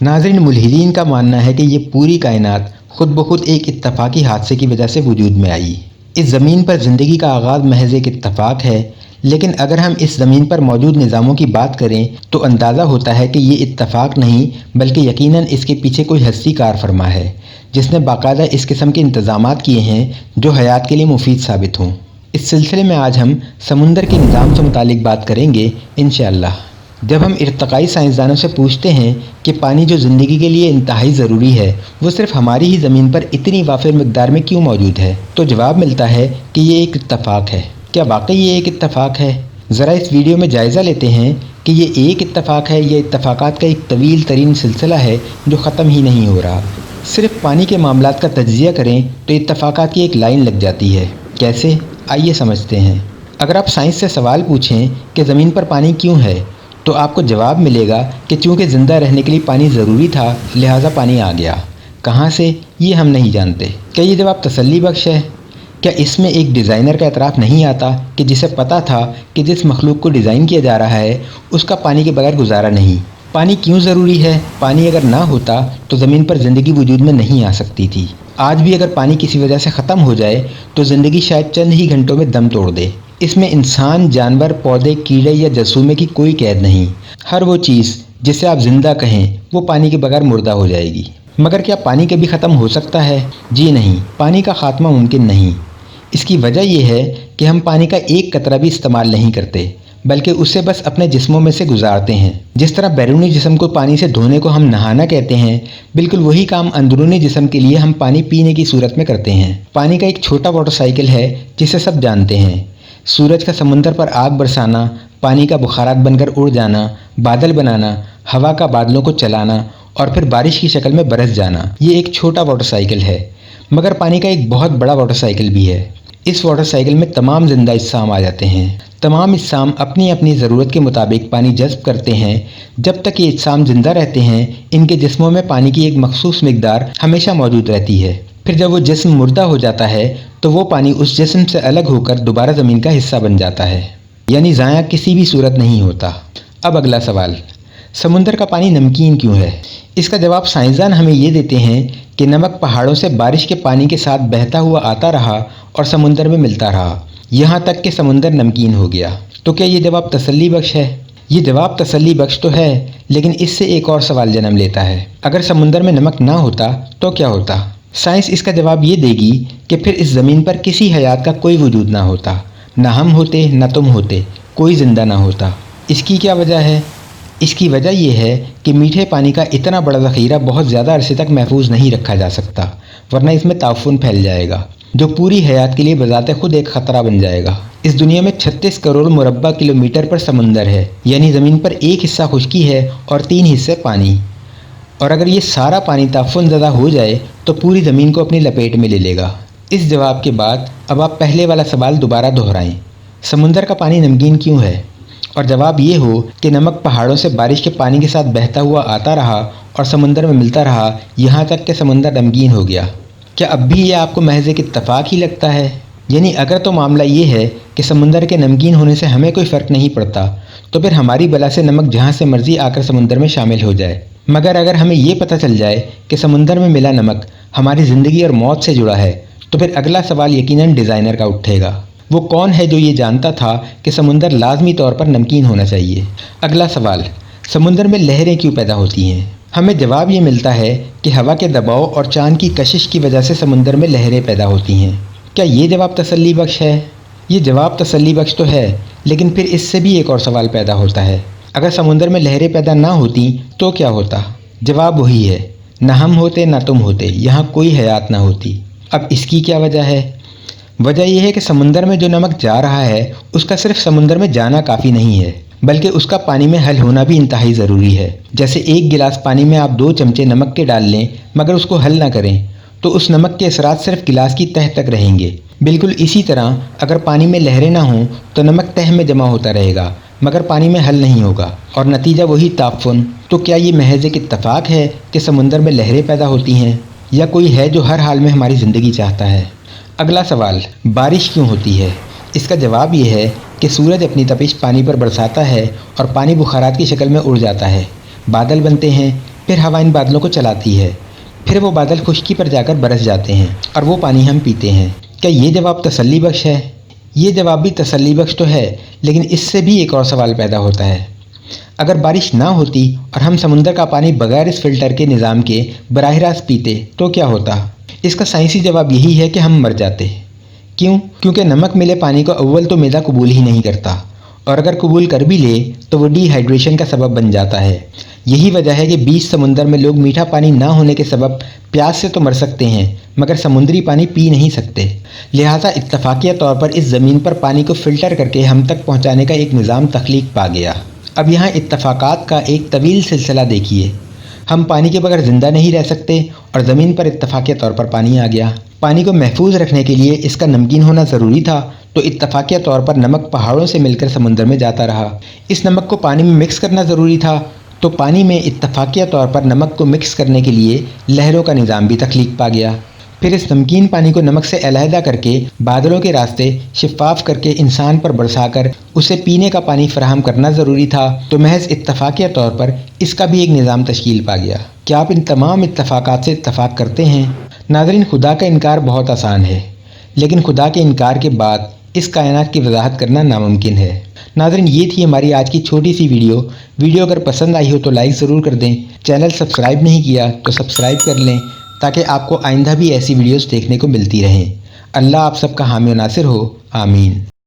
ناظرین، ملحدین کا ماننا ہے کہ یہ پوری کائنات خود بخود ایک اتفاقی حادثے کی وجہ سے وجود میں آئی۔ اس زمین پر زندگی کا آغاز محض ایک اتفاق ہے، لیکن اگر ہم اس زمین پر موجود نظاموں کی بات کریں تو اندازہ ہوتا ہے کہ یہ اتفاق نہیں بلکہ یقیناً اس کے پیچھے کوئی ہستی کار فرما ہے جس نے باقاعدہ اس قسم کے انتظامات کیے ہیں جو حیات کے لیے مفید ثابت ہوں۔ اس سلسلے میں آج ہم سمندر کے نظام سے متعلق بات کریں گے انشاءاللہ۔ جب ہم ارتقائی سائنسدانوں سے پوچھتے ہیں کہ پانی جو زندگی کے لیے انتہائی ضروری ہے وہ صرف ہماری ہی زمین پر اتنی وافر مقدار میں کیوں موجود ہے، تو جواب ملتا ہے کہ یہ ایک اتفاق ہے۔ کیا واقعی یہ ایک اتفاق ہے؟ ذرا اس ویڈیو میں جائزہ لیتے ہیں کہ یہ ایک اتفاق ہے یا اتفاقات کا ایک طویل ترین سلسلہ ہے جو ختم ہی نہیں ہو رہا۔ صرف پانی کے معاملات کا تجزیہ کریں تو اتفاقات کی ایک لائن لگ جاتی ہے۔ کیسے؟ آئیے سمجھتے ہیں۔ اگر آپ سائنس سے سوال پوچھیں کہ زمین پر پانی کیوں ہے تو آپ کو جواب ملے گا کہ چونکہ زندہ رہنے کے لیے پانی ضروری تھا لہٰذا پانی آ گیا۔ کہاں سے؟ یہ ہم نہیں جانتے۔ کیا یہ جواب تسلی بخش ہے؟ کیا اس میں ایک ڈیزائنر کا اعتراف نہیں آتا کہ جسے پتہ تھا کہ جس مخلوق کو ڈیزائن کیا جا رہا ہے اس کا پانی کے بغیر گزارا نہیں؟ پانی کیوں ضروری ہے؟ پانی اگر نہ ہوتا تو زمین پر زندگی وجود میں نہیں آ سکتی تھی۔ آج بھی اگر پانی کسی وجہ سے ختم ہو جائے تو زندگی شاید چند ہی گھنٹوں میں دم توڑ دے۔ اس میں انسان، جانور، پودے، کیڑے یا جرثومے کی کوئی قید نہیں۔ ہر وہ چیز جسے آپ زندہ کہیں وہ پانی کے بغیر مردہ ہو جائے گی۔ مگر کیا پانی کبھی ختم ہو سکتا ہے؟ جی نہیں، پانی کا خاتمہ ممکن نہیں۔ اس کی وجہ یہ ہے کہ ہم پانی کا ایک قطرہ بھی استعمال نہیں کرتے بلکہ اسے بس اپنے جسموں میں سے گزارتے ہیں۔ جس طرح بیرونی جسم کو پانی سے دھونے کو ہم نہانا کہتے ہیں، بالکل وہی کام اندرونی جسم کے لیے ہم پانی پینے کی صورت میں کرتے ہیں۔ پانی کا ایک چھوٹا واٹر سائیکل ہے جسے سب جانتے ہیں۔ سورج کا سمندر پر آگ برسانا، پانی کا بخارات بن کر اڑ جانا، بادل بنانا، ہوا کا بادلوں کو چلانا اور پھر بارش کی شکل میں برس جانا، یہ ایک چھوٹا واٹر سائیکل ہے۔ مگر پانی کا ایک بہت بڑا واٹر سائیکل بھی ہے۔ اس واٹر سائیکل میں تمام زندہ اجسام آ جاتے ہیں۔ تمام اجسام اپنی اپنی ضرورت کے مطابق پانی جذب کرتے ہیں۔ جب تک یہ اجسام زندہ رہتے ہیں ان کے جسموں میں پانی کی ایک مخصوص مقدار ہمیشہ موجود رہتی ہے۔ پھر جب وہ جسم مردہ ہو جاتا ہے تو وہ پانی اس جسم سے الگ ہو کر دوبارہ زمین کا حصہ بن جاتا ہے، یعنی ضائع کسی بھی صورت نہیں ہوتا۔ اب اگلا سوال، سمندر کا پانی نمکین کیوں ہے؟ اس کا جواب سائنسدان ہمیں یہ دیتے ہیں کہ نمک پہاڑوں سے بارش کے پانی کے ساتھ بہتا ہوا آتا رہا اور سمندر میں ملتا رہا، یہاں تک کہ سمندر نمکین ہو گیا۔ تو کیا یہ جواب تسلی بخش ہے؟ یہ جواب تسلی بخش تو ہے، لیکن اس سے ایک اور سوال جنم لیتا ہے۔ اگر سمندر میں نمک نہ ہوتا تو کیا ہوتا؟ سائنس اس کا جواب یہ دے گی کہ پھر اس زمین پر کسی حیات کا کوئی وجود نہ ہوتا، نہ ہم ہوتے نہ تم ہوتے، کوئی زندہ نہ ہوتا۔ اس کی کیا وجہ ہے؟ اس کی وجہ یہ ہے کہ میٹھے پانی کا اتنا بڑا ذخیرہ بہت زیادہ عرصے تک محفوظ نہیں رکھا جا سکتا، ورنہ اس میں تعفن پھیل جائے گا جو پوری حیات کے لیے بذات خود ایک خطرہ بن جائے گا۔ اس دنیا میں 36 کروڑ مربع کلومیٹر پر سمندر ہے، یعنی زمین پر ایک حصہ خشکی ہے اور 3 حصے پانی، اور اگر یہ سارا پانی تعفن زدہ ہو جائے تو پوری زمین کو اپنی لپیٹ میں لے لے گا۔ اس جواب کے بعد اب آپ پہلے والا سوال دوبارہ دہرائیں، سمندر کا پانی نمکین کیوں ہے؟ اور جواب یہ ہو کہ نمک پہاڑوں سے بارش کے پانی کے ساتھ بہتا ہوا آتا رہا اور سمندر میں ملتا رہا، یہاں تک کہ سمندر نمکین ہو گیا۔ کیا اب بھی یہ آپ کو محض ایک اتفاق ہی لگتا ہے؟ یعنی اگر تو معاملہ یہ ہے کہ سمندر کے نمکین ہونے سے ہمیں کوئی فرق نہیں پڑتا تو پھر ہماری بلا سے نمک جہاں سے مرضی آ کر سمندر میں شامل ہو جائے۔ مگر اگر ہمیں یہ پتہ چل جائے کہ سمندر میں ملا نمک ہماری زندگی اور موت سے جڑا ہے تو پھر اگلا سوال یقیناً ڈیزائنر کا اٹھے گا۔ وہ کون ہے جو یہ جانتا تھا کہ سمندر لازمی طور پر نمکین ہونا چاہیے؟ اگلا سوال، سمندر میں لہریں کیوں پیدا ہوتی ہیں؟ ہمیں جواب یہ ملتا ہے کہ ہوا کے دباؤ اور چاند کی کشش کی وجہ سے سمندر میں لہریں پیدا ہوتی ہیں۔ کیا یہ جواب تسلی بخش ہے؟ یہ جواب تسلی بخش تو ہے، لیکن پھر اس سے بھی ایک اور سوال پیدا ہوتا ہے، اگر سمندر میں لہریں پیدا نہ ہوتی تو کیا ہوتا؟ جواب وہی ہے، نہ ہم ہوتے نہ تم ہوتے، یہاں کوئی حیات نہ ہوتی۔ اب اس کی کیا وجہ ہے؟ وجہ یہ ہے کہ سمندر میں جو نمک جا رہا ہے اس کا صرف سمندر میں جانا کافی نہیں ہے بلکہ اس کا پانی میں حل ہونا بھی انتہائی ضروری ہے۔ جیسے ایک گلاس پانی میں آپ 2 چمچے نمک کے ڈال لیں مگر اس کو حل نہ کریں تو اس نمک کے اثرات صرف گلاس کی تہہ تک رہیں گے۔ بالکل اسی طرح اگر پانی میں لہریں نہ ہوں تو نمک تہہ میں جمع ہوتا رہے گا مگر پانی میں حل نہیں ہوگا اور نتیجہ وہی تعفن۔ تو کیا یہ محض ایک اتفاق ہے کہ سمندر میں لہریں پیدا ہوتی ہیں یا کوئی ہے جو ہر حال میں ہماری زندگی چاہتا ہے؟ اگلا سوال، بارش کیوں ہوتی ہے؟ اس کا جواب یہ ہے کہ سورج اپنی تپش پانی پر برساتا ہے اور پانی بخارات کی شکل میں اڑ جاتا ہے، بادل بنتے ہیں، پھر ہوا ان بادلوں کو چلاتی ہے، پھر وہ بادل خشکی پر جا کر برس جاتے ہیں اور وہ پانی ہم پیتے ہیں۔ کیا یہ جواب تسلی بخش ہے؟ یہ جواب بھی تسلی بخش تو ہے، لیکن اس سے بھی ایک اور سوال پیدا ہوتا ہے۔ اگر بارش نہ ہوتی اور ہم سمندر کا پانی بغیر اس فلٹر کے نظام کے براہ راست پیتے تو کیا ہوتا؟ اس کا سائنسی جواب یہی ہے کہ ہم مر جاتے۔ کیوں؟ کیونکہ نمک ملے پانی کو اول تو معدہ قبول ہی نہیں کرتا، اور اگر قبول کر بھی لے تو وہ ڈی ہائیڈریشن کا سبب بن جاتا ہے۔ یہی وجہ ہے کہ بیچ سمندر میں لوگ میٹھا پانی نہ ہونے کے سبب پیاس سے تو مر سکتے ہیں مگر سمندری پانی پی نہیں سکتے۔ لہٰذا اتفاقیہ طور پر اس زمین پر پانی کو فلٹر کر کے ہم تک پہنچانے کا ایک نظام تخلیق پا گیا۔ اب یہاں اتفاقات کا ایک طویل سلسلہ دیکھیے۔ ہم پانی کے بغیر زندہ نہیں رہ سکتے اور زمین پر اتفاقیہ طور پر پانی آ گیا۔ پانی کو محفوظ رکھنے کے لیے اس کا نمکین ہونا ضروری تھا، تو اتفاقیہ طور پر نمک پہاڑوں سے مل کر سمندر میں جاتا رہا۔ اس نمک کو پانی میں مکس کرنا ضروری تھا، تو پانی میں اتفاقیہ طور پر نمک کو مکس کرنے کے لیے لہروں کا نظام بھی تخلیق پا گیا۔ پھر اس نمکین پانی کو نمک سے علیحدہ کر کے بادلوں کے راستے شفاف کر کے انسان پر برسا کر اسے پینے کا پانی فراہم کرنا ضروری تھا، تو محض اتفاقیہ طور پر اس کا بھی ایک نظام تشکیل پا گیا۔ کیا آپ ان تمام اتفاقات سے اتفاق کرتے ہیں؟ ناظرین، خدا کا انکار بہت آسان ہے، لیکن خدا کے انکار کے بعد اس کائنات کی وضاحت کرنا ناممکن ہے۔ ناظرین، یہ تھی ہماری آج کی چھوٹی سی ویڈیو اگر پسند آئی ہو تو لائک ضرور کر دیں۔ چینل سبسکرائب نہیں کیا تو سبسکرائب کر لیں تاکہ آپ کو آئندہ بھی ایسی ویڈیوز دیکھنے کو ملتی رہیں۔ اللہ آپ سب کا حامی و ناصر ہو، آمین۔